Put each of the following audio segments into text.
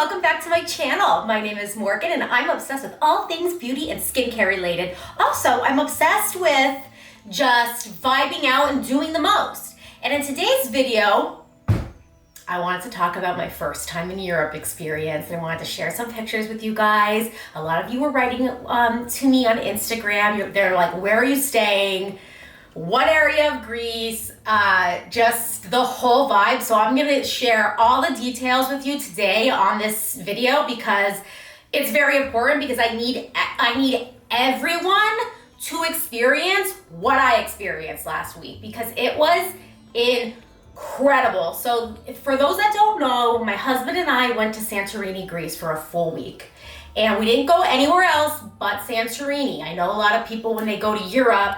welcome back to my channel. My name is Morgan and I'm obsessed with all things beauty and skincare related. Also, I'm obsessed with just vibing out and doing the most. And in today's video, I wanted to talk about my first time in Europe experience. I wanted to share some pictures with you guys. A lot of you were writing to me on Instagram. They're like, where are you staying? What area of Greece, just the whole vibe. So I'm gonna share all the details with you today on this video because it's very important, because I need everyone to experience what I experienced last week, because it was incredible. So for those that don't know, my husband and I went to Santorini, Greece for a full week. And we didn't go anywhere else but Santorini. I know a lot of people, when they go to Europe,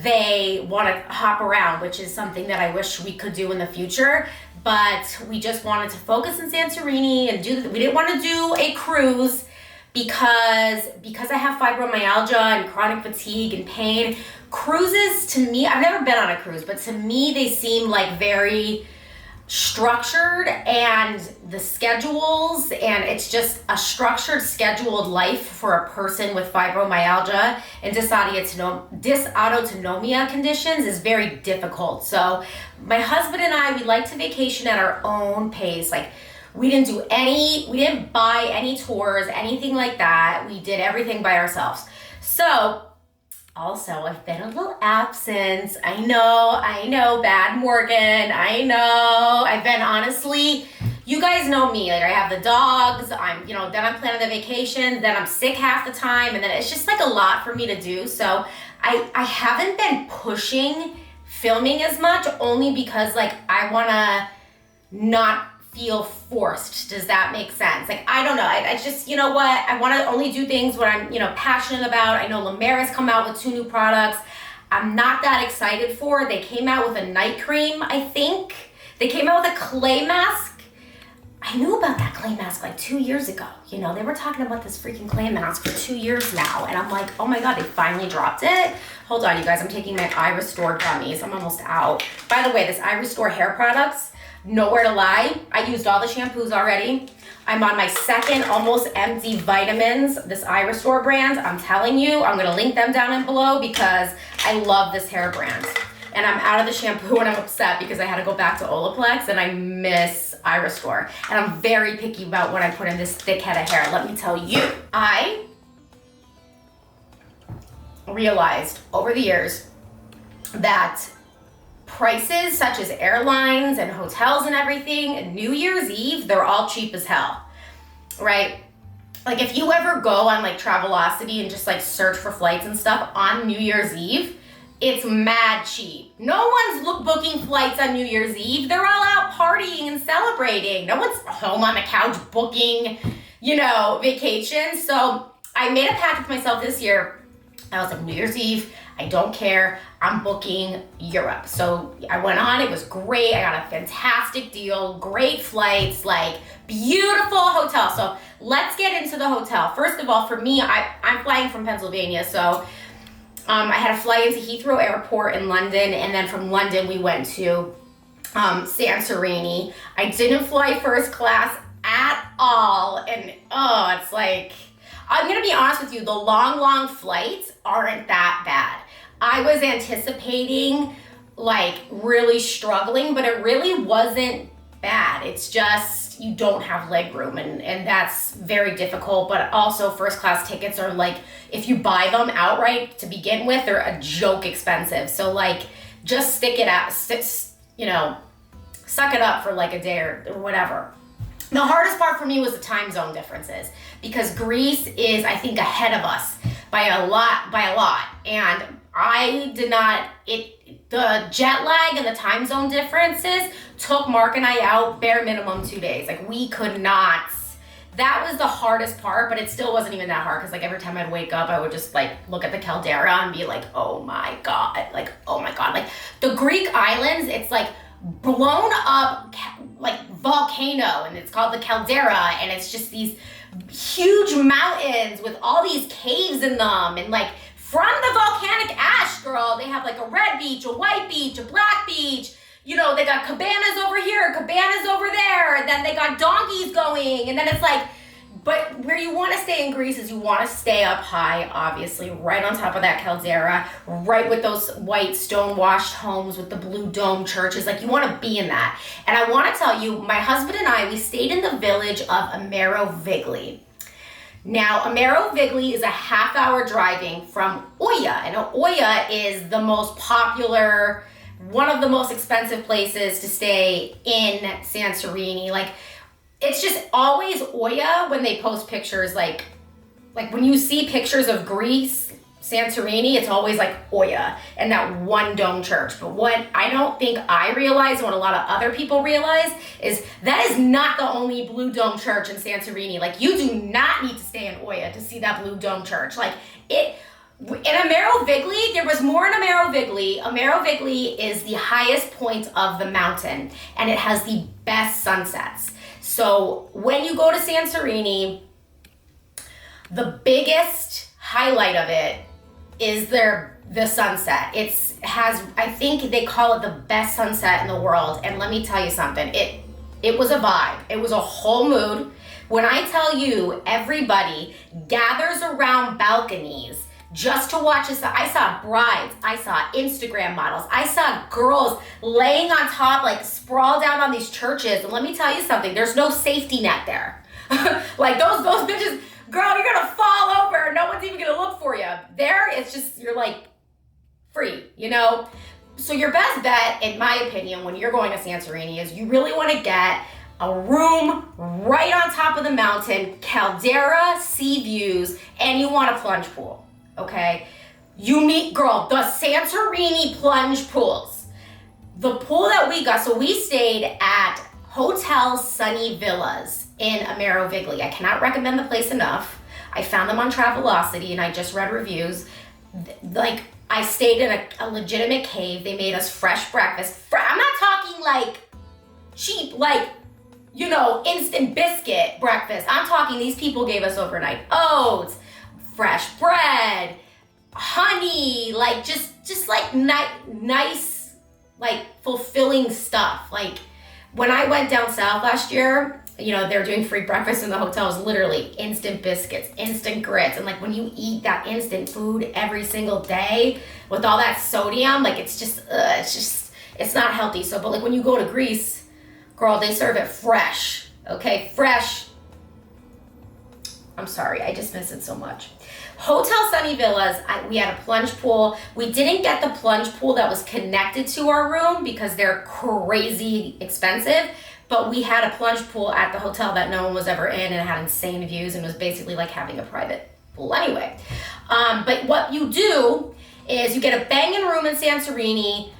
they want to hop around, which is something that I wish we could do in the future. But we just wanted to focus in Santorini and we didn't want to do a cruise because I have fibromyalgia and chronic fatigue and pain. Cruises, to me, I've never been on a cruise, but to me, they seem like very structured, and the schedules, and it's just a structured, scheduled life for a person with fibromyalgia and dysautonomia conditions is very difficult. So my husband and I, we like to vacation at our own pace. Like, we didn't buy any tours, anything like that. We did everything by ourselves. So also, I've been a little absent. I know, bad Morgan. I know. I've been, honestly, you guys know me. Like, I have the dogs. then I'm planning the vacation. Then I'm sick half the time. And then it's just like a lot for me to do. So I haven't been pushing filming as much, only because like I want to not feel forced. Does that make sense? Like, I don't know. I just, you know what? I want to only do things what I'm, passionate about. I know La Mer has come out with 2 new products I'm not that excited for. They came out with a night cream, I think. They came out with a clay mask. I knew about that clay mask like 2 years ago. They were talking about this freaking clay mask for 2 years now. And I'm like, oh my God, they finally dropped it. Hold on, you guys. I'm taking my Eye Restore gummies. I'm almost out. By the way, this Eye Restore hair products, nowhere to lie, I used all the shampoos already. I'm on my second almost empty vitamins, this Eye Restore brand. I'm telling you, I'm gonna link them down in below because I love this hair brand. And I'm out of the shampoo and I'm upset because I had to go back to Olaplex and I miss Eye Restore. And I'm very picky about when I put in this thick head of hair, let me tell you. I realized over the years that prices such as airlines and hotels and everything, New Year's Eve, they're all cheap as hell, right? Like, if you ever go on like Travelocity and just like search for flights and stuff on New Year's Eve, it's mad cheap. No one's booking flights on New Year's Eve. They're all out partying and celebrating. No one's home on the couch booking, vacation. So I made a pact with myself this year. I was like, New Year's Eve, I don't care. I'm booking Europe. So I went on, it was great. I got a fantastic deal, great flights, like beautiful hotel. So let's get into the hotel. First of all, for me, I'm flying from Pennsylvania. So I had a flight into Heathrow Airport in London. And then from London, we went to Santorini. I didn't fly first class at all. And it's like, I'm gonna be honest with you, the long flights aren't that bad. I was anticipating like really struggling, but it really wasn't bad. It's just you don't have leg room, and that's very difficult. But also, first class tickets are like, if you buy them outright to begin with, they're a joke expensive. So like, just stick it out, suck it up for like a day or whatever. The hardest part for me was the time zone differences, because Greece is, I think, ahead of us by a lot. And the jet lag and the time zone differences took Mark and I out bare minimum 2 days. Like, we could not. That was the hardest part, but it still wasn't even that hard, because like every time I'd wake up, I would just like look at the caldera and be like, oh my God. Like the Greek islands, it's like blown up like volcano, and it's called the caldera, and it's just these huge mountains with all these caves in them, and like from the volcanic ash, girl, they have like a red beach, a white beach, a black beach, they got cabanas over here, cabanas over there, and then they got donkeys going annoying. And then it's like, but where you want to stay in Greece is you want to stay up high, obviously, right on top of that caldera, right with those white stone-washed homes with the blue dome churches. Like, you want to be in that. And I want to tell you, my husband and I, we stayed in the village of Amerovigli. Now, Amerovigli is a half-hour driving from Oia, and Oia is the most popular, one of the most expensive places to stay in Santorini. Like, it's just always Oia when they post pictures, like when you see pictures of Greece, Santorini, it's always like Oia and that one dome church. But what I don't think I realize, and what a lot of other people realize, is that is not the only blue dome church in Santorini. Like, you do not need to stay in Oia to see that blue dome church. Like, in Amerovigli, there was more in Amerovigli. Amerovigli is the highest point of the mountain, and it has the best sunsets. So when you go to Santorini, the biggest highlight of it is the sunset. I think they call it the best sunset in the world. And let me tell you something, it was a vibe. It was a whole mood. When I tell you everybody gathers around balconies just to watch this, I saw brides, I saw Instagram models, I saw girls laying on top, like sprawled out on these churches. And let me tell you something, there's no safety net there. Like those bitches, girl, you're gonna fall over. No one's even gonna look for you. There, it's just, you're like free, you know? So your best bet, in my opinion, when you're going to Santorini is you really wanna get a room right on top of the mountain, caldera, sea views, and you want a plunge pool. Okay, unique, girl, the Santorini plunge pools. The pool that we got, so we stayed at Hotel Sunny Villas in Amerovigli. I cannot recommend the place enough. I found them on Travelocity and I just read reviews. Like, I stayed in a legitimate cave. They made us fresh breakfast. I'm not talking like cheap, like, you know, instant biscuit breakfast. I'm talking these people gave us overnight oats, fresh bread, honey, like just like nice, like fulfilling stuff. Like when I went down south last year, you know, they're doing free breakfast in the hotels, literally instant biscuits, instant grits. And like when you eat that instant food every single day with all that sodium, like it's not healthy. So, but like when you go to Greece, girl, they serve it fresh, okay? Fresh. I'm sorry, I just miss it so much. Hotel Sunny Villas, we had a plunge pool. We didn't get the plunge pool that was connected to our room because they're crazy expensive, but we had a plunge pool at the hotel that no one was ever in, and it had insane views and was basically like having a private pool anyway. But what you do is you get a banging room in Santorini,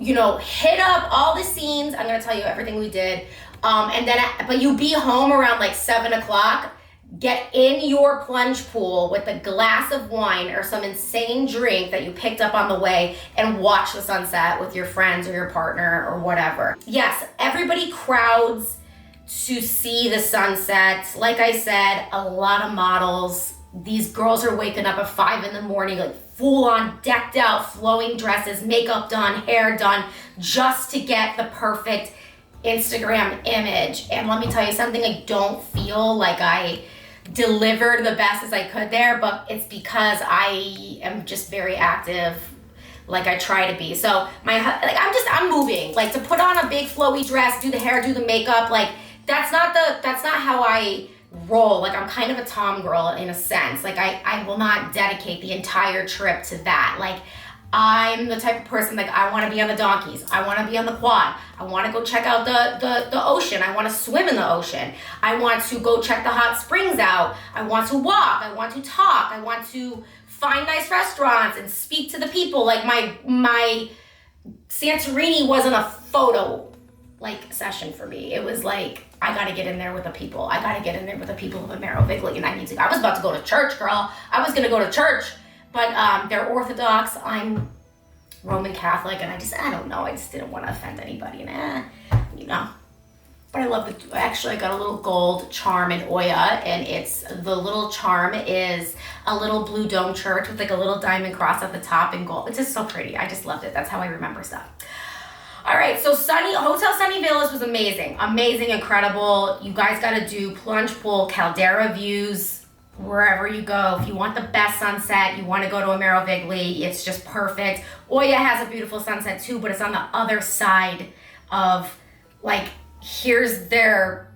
you know, hit up all the scenes. I'm gonna tell you everything we did. But you be home around like 7 o'clock. Get in your plunge pool with a glass of wine or some insane drink that you picked up on the way and watch the sunset with your friends or your partner or whatever. Yes, everybody crowds to see the sunset. Like I said, a lot of models. These girls are waking up at 5 in the morning, like full on decked out, flowing dresses, makeup done, hair done, just to get the perfect Instagram image. And let me tell you something, I don't feel like I delivered the best as I could there, but it's because I am just very active, like I try to be. So I'm moving, like to put on a big flowy dress, do the hair, do the makeup, like that's not how I roll. Like I'm kind of a tom girl in a sense. Like I will not dedicate the entire trip to that. Like I'm the type of person, like I want to be on the donkeys, I want to be on the quad, I want to go check out the ocean, I want to swim in the ocean, I want to go check the hot springs out, I want to walk, I want to talk, I want to find nice restaurants and speak to the people. Like my Santorini wasn't a photo like session for me. It was like, I gotta get in there with the people. I gotta get in there with the people of Amerovigli, and I was about to go to church, girl. I was gonna go to church. But they're Orthodox, I'm Roman Catholic, and I don't know, I just didn't want to offend anybody, and you know. But I love actually I got a little gold charm in Oia, and the little charm is a little blue dome church with like a little diamond cross at the top in gold. It's just so pretty, I just loved it, that's how I remember stuff. All right, so Hotel Sunny Villas was amazing. Amazing, incredible. You guys got to do plunge pool, caldera views wherever you go. If you want the best sunset, you want to go to Merovigli, it's just perfect. Oya has a beautiful sunset too, but it's on the other side of, like, here's their,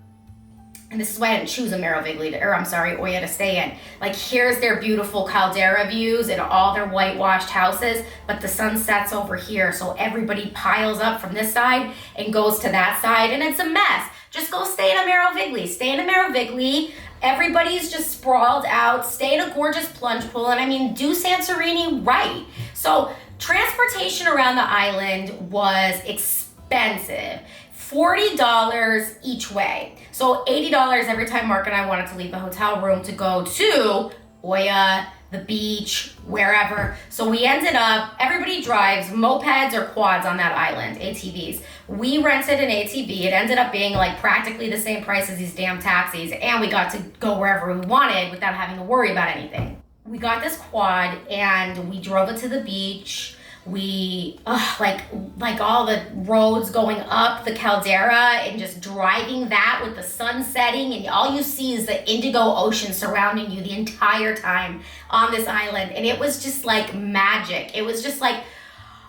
and this is why I didn't choose Oya to stay in. Like, here's their beautiful caldera views and all their whitewashed houses, but the sun sets over here, so everybody piles up from this side and goes to that side, and it's a mess. Just go stay in a Merovigli. Everybody's just sprawled out. Stay in a gorgeous plunge pool, and I mean, do Santorini right. So transportation around the island was expensive. $40 each way. So $80 every time Mark and I wanted to leave the hotel room to go to Oya, the beach, wherever. So we ended up, everybody drives mopeds or quads on that island, ATVs. We rented an ATV. It ended up being like practically the same price as these damn taxis, and we got to go wherever we wanted without having to worry about anything. We got this quad and we drove it to the beach. We like all the roads going up the caldera and just driving that with the sun setting, and all you see is the indigo ocean surrounding you the entire time on this island. And it was just like magic. It was just like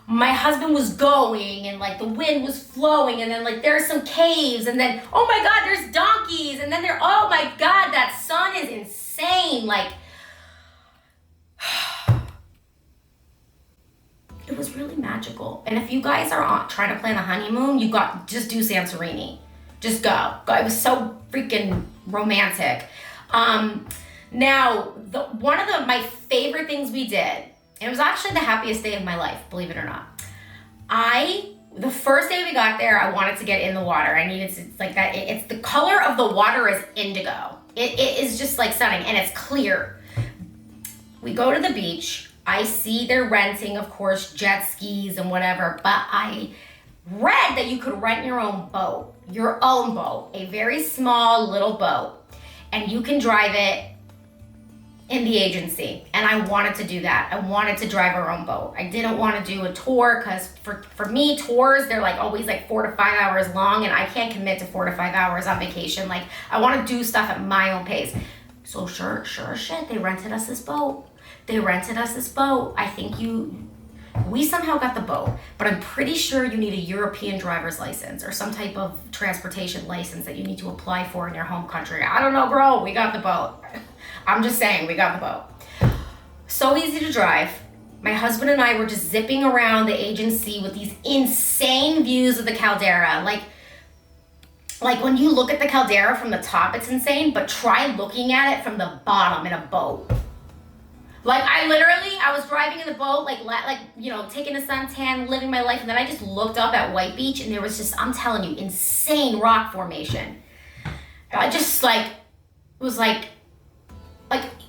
my husband was going and like the wind was flowing, and then like there's some caves, and then oh my god, there's donkeys, and then oh my god, that sun is insane. Like it was really magical. And if you guys are trying to plan a honeymoon, just do Santorini. Just go. It was so freaking romantic. Now, one of my favorite things we did, and it was actually the happiest day of my life, believe it or not. The first day we got there, I wanted to get in the water. I needed to, like that. It's the color of the water is indigo. It is just like stunning, and it's clear. We go to the beach. I see they're renting, of course, jet skis and whatever, but I read that you could rent your own boat, a very small little boat, and you can drive it in the agency. And I wanted to do that. I wanted to drive our own boat. I didn't want to do a tour because for me, tours, they're like always like 4 to 5 hours long, and I can't commit to 4 to 5 hours on vacation. Like, I want to do stuff at my own pace. So sure shit, they rented us this boat. I think we somehow got the boat, but I'm pretty sure you need a European driver's license or some type of transportation license that you need to apply for in your home country. I don't know, bro. We got the boat. I'm just saying, we got the boat. So easy to drive. My husband and I were just zipping around the agency with these insane views of the caldera. Like when you look at the caldera from the top, it's insane, but try looking at it from the bottom in a boat. Like I was driving in the boat, taking a suntan, living my life, and then I just looked up at White Beach, and there was just, I'm telling you, insane rock formation. I just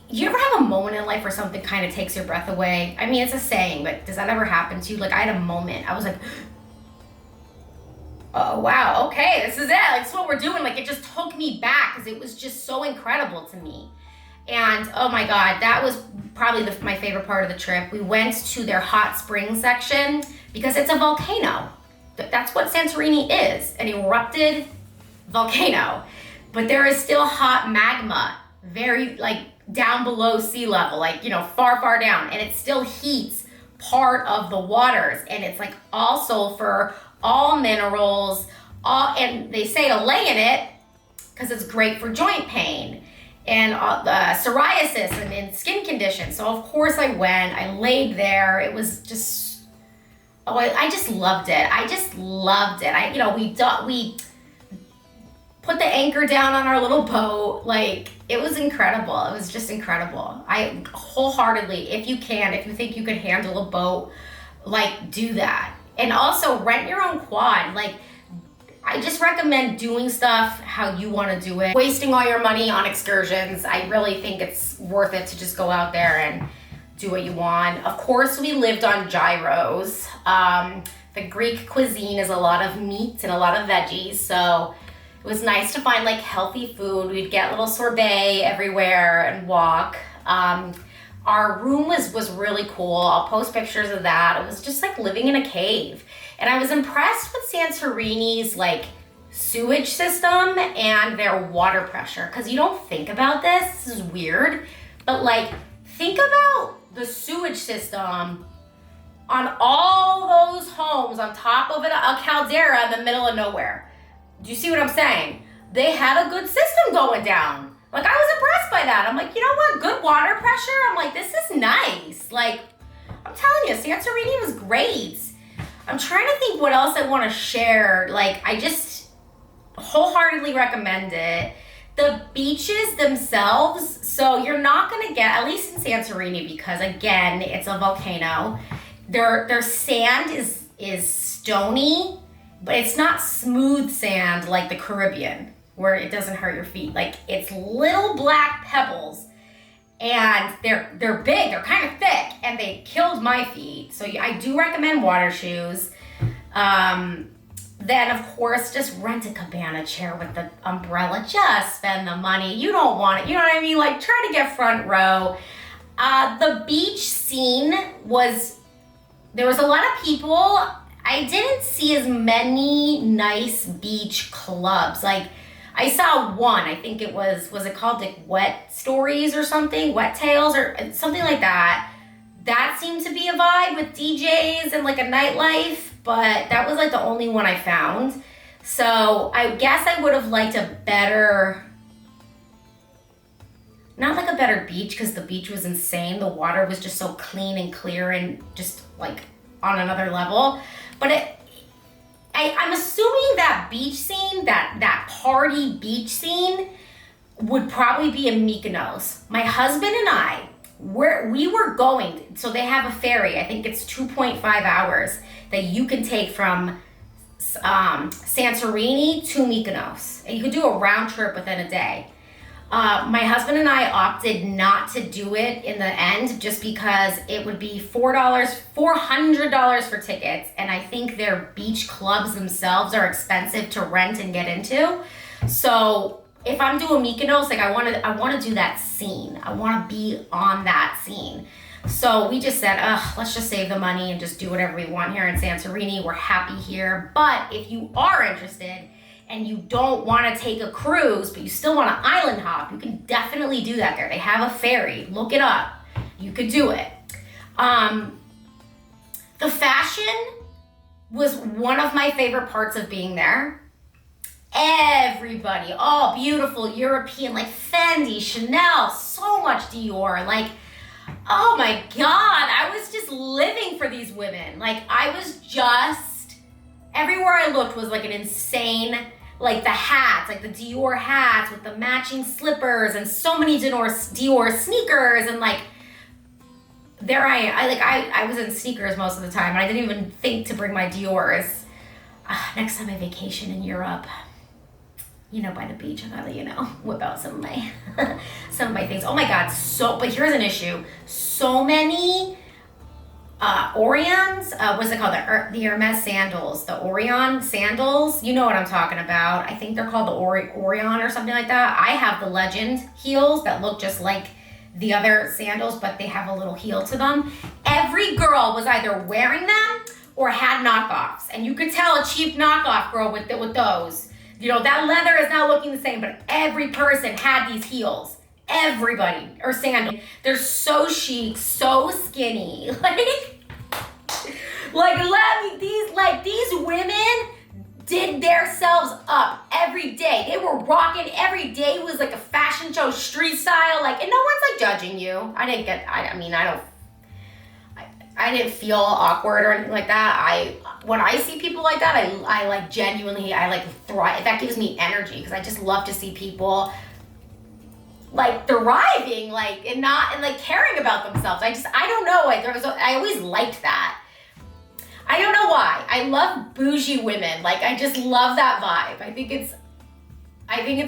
you ever have a moment in life where something kind of takes your breath away? I mean, it's a saying, but does that ever happen to you? Like, I had a moment. I was like, oh, wow, okay, this is it. Like, this is what we're doing. Like, it just took me back because it was just so incredible to me. And, oh my God, that was probably my favorite part of the trip. We went to their hot spring section because it's a volcano. That's what Santorini is, an erupted volcano. But there is still hot magma, very, down below sea level, far, far down. And it still heats part of the waters. And it's, all sulfur, all minerals, and they say to lay in it because it's great for joint pain and psoriasis and skin conditions. So of course I went, I laid there. It was just, I just loved it. We put the anchor down on our little boat. It was incredible. It was just incredible. I wholeheartedly, if you think you could handle a boat, do that. And also rent your own quad. I just recommend doing stuff how you want to do it. Wasting all your money on excursions. I really think it's worth it to just go out there and do what you want. Of course, we lived on gyros. The Greek cuisine is a lot of meat and a lot of veggies, so it was nice to find healthy food. We'd get little sorbet everywhere and walk. Our room was really cool. I'll post pictures of that. It was just like living in a cave. And I was impressed with Santorini's like sewage system and their water pressure. Because you don't think about this is weird, but like think about the sewage system on all those homes on top of a caldera in the middle of nowhere. Do you see what I'm saying? They had a good system going down. Like, I was impressed by that. I'm like, you know what? Good water pressure. I'm like, this is nice. Like, I'm telling you, Santorini was great. I'm trying to think what else I want to share. Like, I just wholeheartedly recommend it. The beaches themselves, so you're not going to get, at least in Santorini, because again, it's a volcano. Their sand is stony, but it's not smooth sand like the Caribbean, where it doesn't hurt your feet. Like, it's little black pebbles, and they're big, they're kind of thick, and they killed my feet. So I do recommend water shoes. Then of course, just rent a cabana chair with the umbrella. Just spend the money. You don't want it, you know what I mean? Like, try to get front row. The beach scene there was a lot of people. I didn't see as many nice beach clubs. Like, I saw one, I think it was it called like Wet Stories or something? Wet Tales or something like that. That seemed to be a vibe with DJs and like a nightlife, but that was like the only one I found. So I guess I would have liked a better, not like a better beach, because the beach was insane. The water was just so clean and clear and just like on another level. But I'm assuming that beach scene, that party beach scene would probably be in Mykonos. My husband and I, we were going, so they have a ferry, I think it's 2.5 hours that you can take from Santorini to Mykonos. And you could do a round trip within a day. My husband and I opted not to do it in the end, just because it would be $400 for tickets, and I think their beach clubs themselves are expensive to rent and get into. So if I'm doing Mykonos, like I want to do that scene. I want to be on that scene. So we just said, let's just save the money and just do whatever we want here in Santorini. We're happy here. But if you are interested and you don't want to take a cruise, but you still want to island hop, you can definitely do that there. They have a ferry. Look it up. You could do it. The fashion was one of my favorite parts of being there. Everybody, all beautiful European, like Fendi, Chanel, so much Dior. Like, oh my God, I was just living for these women. Like, I was just, everywhere I looked was like an insane, like the hats, like the Dior hats with the matching slippers and so many Dior sneakers, and like, there I was in sneakers most of the time, and I didn't even think to bring my Diors. Next time I vacation in Europe, by the beach, I gotta, whip out some of my things. Oh my God, but here's an issue. So many Orions, what's it called? The Hermes sandals, the Orion sandals. You know what I'm talking about. I think they're called the Orion or something like that. I have the Legend heels that look just like the other sandals, but they have a little heel to them. Every girl was either wearing them or had knockoffs, and you could tell a cheap knockoff girl with those. That leather is not looking the same, but every person had these heels. Everybody, or sandals. They're so chic, so skinny. These women did themselves up every day. They were rocking every day. It was like a fashion show, street style. Like, and no one's like judging you. I didn't feel awkward or anything like that. When I see people like that, I like genuinely, I like thrive. That gives me energy, because I just love to see people like thriving, like, and like caring about themselves. I don't know. I always liked that. I don't know why. I love bougie women. Like, I just love that vibe. I think it's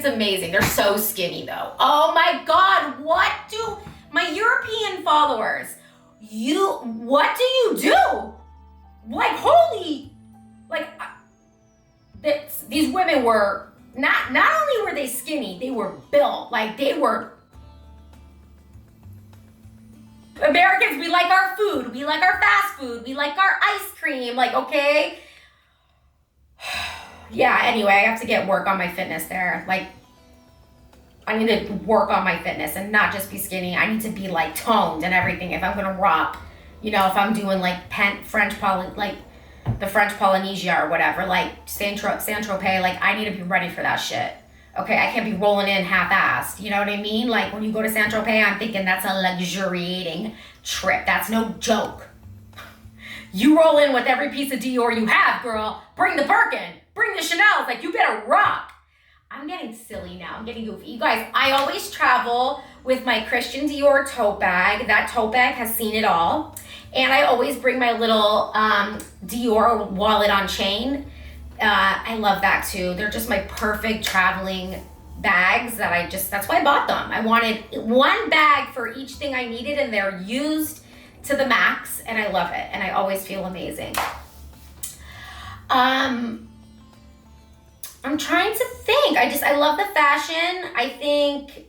amazing. They're so skinny though. Oh my God, what do my European followers, what do you do? Like, holy, like, these women were, not only were they skinny, they were built, like they were, Americans, we like our food. We like our fast food. We like our ice cream. Like, okay. Yeah, anyway, I have to get work on my fitness there. Like, I need to work on my fitness and not just be skinny. I need to be like toned and everything if I'm gonna rock. You know, if I'm doing like the French Polynesia or whatever, like Saint-Tropez, like I need to be ready for that shit. Okay, I can't be rolling in half-assed. You know what I mean? Like when you go to Saint-Tropez, I'm thinking that's a luxuriating trip. That's no joke. You roll in with every piece of Dior you have, girl. Bring the Birkin, bring the Chanel. Like you better rock. I'm getting silly now. I'm getting goofy. You guys, I always travel with my Christian Dior tote bag. That tote bag has seen it all. And I always bring my little Dior wallet on chain. I love that too. They're just my perfect traveling bags that's why I bought them. I wanted one bag for each thing I needed and they're used to the max and I love it. And I always feel amazing. I'm trying to think. I love the fashion. I think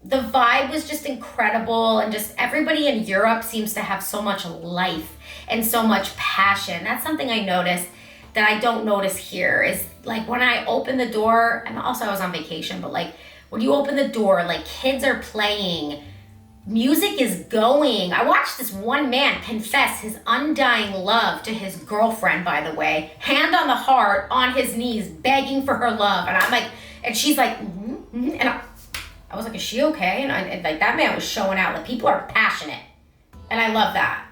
the vibe was just incredible and just everybody in Europe seems to have so much life and so much passion. That's something I noticed that I don't notice here is like when I open the door, and also I was on vacation, but like when you open the door, like kids are playing, music is going. I watched this one man confess his undying love to his girlfriend, by the way, hand on the heart, on his knees, begging for her love. And I'm like, and she's like, and I was like, is she okay? And like that man was showing out. Like people are passionate. And I love that.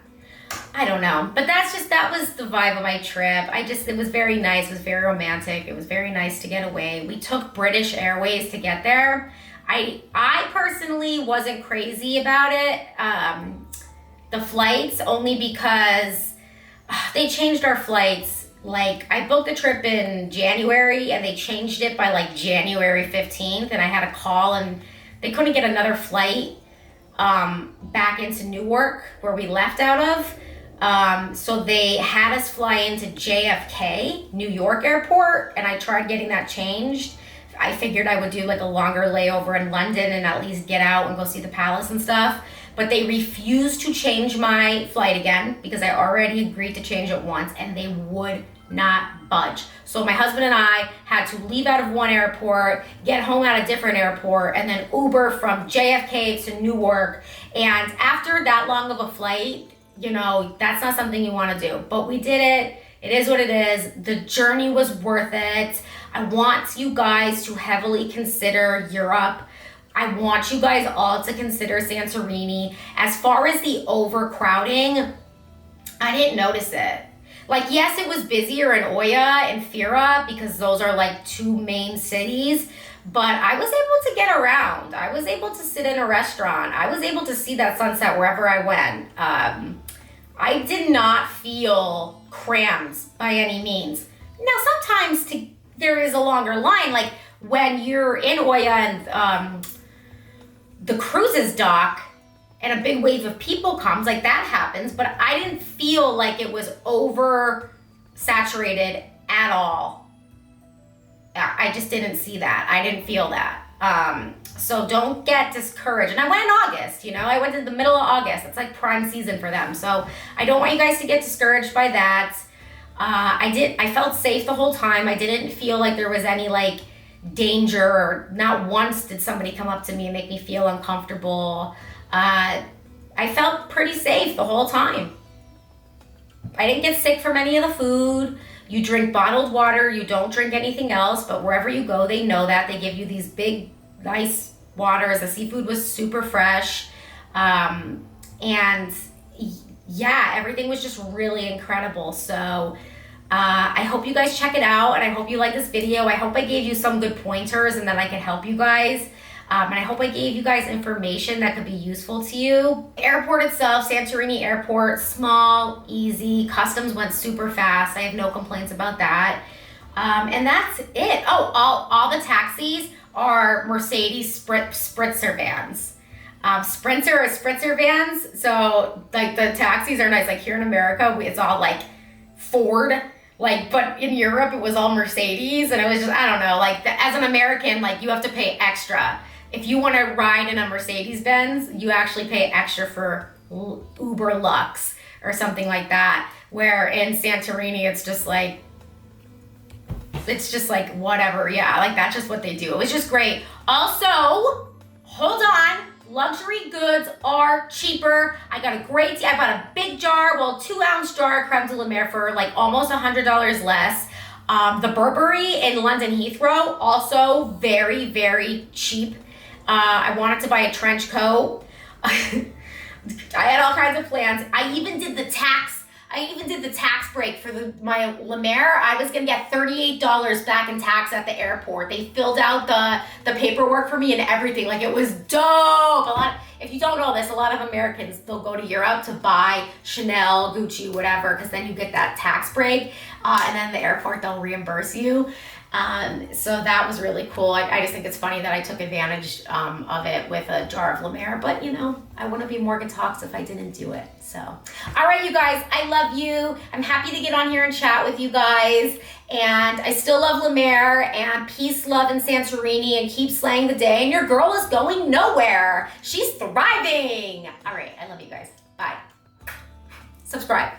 I don't know. But that was the vibe of my trip. It was very nice. It was very romantic. It was very nice to get away. We took British Airways to get there. I personally wasn't crazy about it, the flights, only because they changed our flights. Like, I booked the trip in January, and they changed it by, like, January 15th, and I had a call, and they couldn't get another flight back into Newark, where we left out of. So they had us fly into JFK, New York Airport, and I tried getting that changed. I figured I would do like a longer layover in London and at least get out and go see the palace and stuff. But they refused to change my flight again because I already agreed to change it once and they would not budge. So my husband and I had to leave out of one airport, get home at a different airport, and then Uber from JFK to Newark. And after that long of a flight, you know, that's not something you want to do. But we did it. It is what it is. The journey was worth it. I want you guys to heavily consider Europe. I want you guys all to consider Santorini. As far as the overcrowding, I didn't notice it. Like, yes, it was busier in Oya and Fira because those are like two main cities, but I was able to get around. I was able to sit in a restaurant. I was able to see that sunset wherever I went. I did not feel crammed by any means. Now, sometimes there is a longer line, like when you're in Oya and the cruises dock and a big wave of people comes, like that happens, but I didn't feel like it was over saturated at all. I just didn't see that. I didn't feel that. So don't get discouraged. And I went in August, you know, I went in the middle of August. It's like prime season for them. So I don't want you guys to get discouraged by that. I felt safe the whole time. I didn't feel like there was any like danger, or not once did somebody come up to me and make me feel uncomfortable. I felt pretty safe the whole time. I didn't get sick from any of the food. You drink bottled water, you don't drink anything else, but wherever you go, they know that. They give you these big, nice waters. The seafood was super fresh. And yeah, everything was just really incredible. So I hope you guys check it out, and I hope you like this video. I hope I gave you some good pointers and that I can help you guys. And I hope I gave you guys information that could be useful to you. The airport itself, Santorini Airport, small, easy. Customs went super fast. I have no complaints about that. And that's it. Oh, all the taxis are Mercedes Spritzer vans. Spritzer vans. So like the taxis are nice. Like here in America, it's all like Ford. Like, but in Europe, it was all Mercedes. And it was just, I don't know, like as an American, like you have to pay extra if you want to ride in a Mercedes-Benz, you actually pay extra for Uber Lux or something like that. Where in Santorini, it's just like whatever. Yeah, like that's just what they do. It was just great. Also, hold on. Luxury goods are cheaper. I got a great deal. I bought a big jar, 2-ounce jar of creme de la mer for like almost $100 less. The Burberry in London Heathrow, also very, very cheap. I wanted to buy a trench coat. I had all kinds of plans. I even did the tax break for my La Mer. I was gonna get $38 back in tax at the airport. They filled out the paperwork for me and everything. Like, it was dope. If you don't know this, a lot of Americans, they'll go to Europe to buy Chanel, Gucci, whatever, because then you get that tax break, and then the airport, they'll reimburse you. So that was really cool. I just think it's funny that I took advantage of it with a jar of La Mer, but I wouldn't be Morgan Talks if I didn't do it. So, all right, you guys, I love you. I'm happy to get on here and chat with you guys. And I still love La Mer, and peace, love, and Santorini, and keep slaying the day. And your girl is going nowhere. She's thriving. All right, I love you guys. Bye. Subscribe.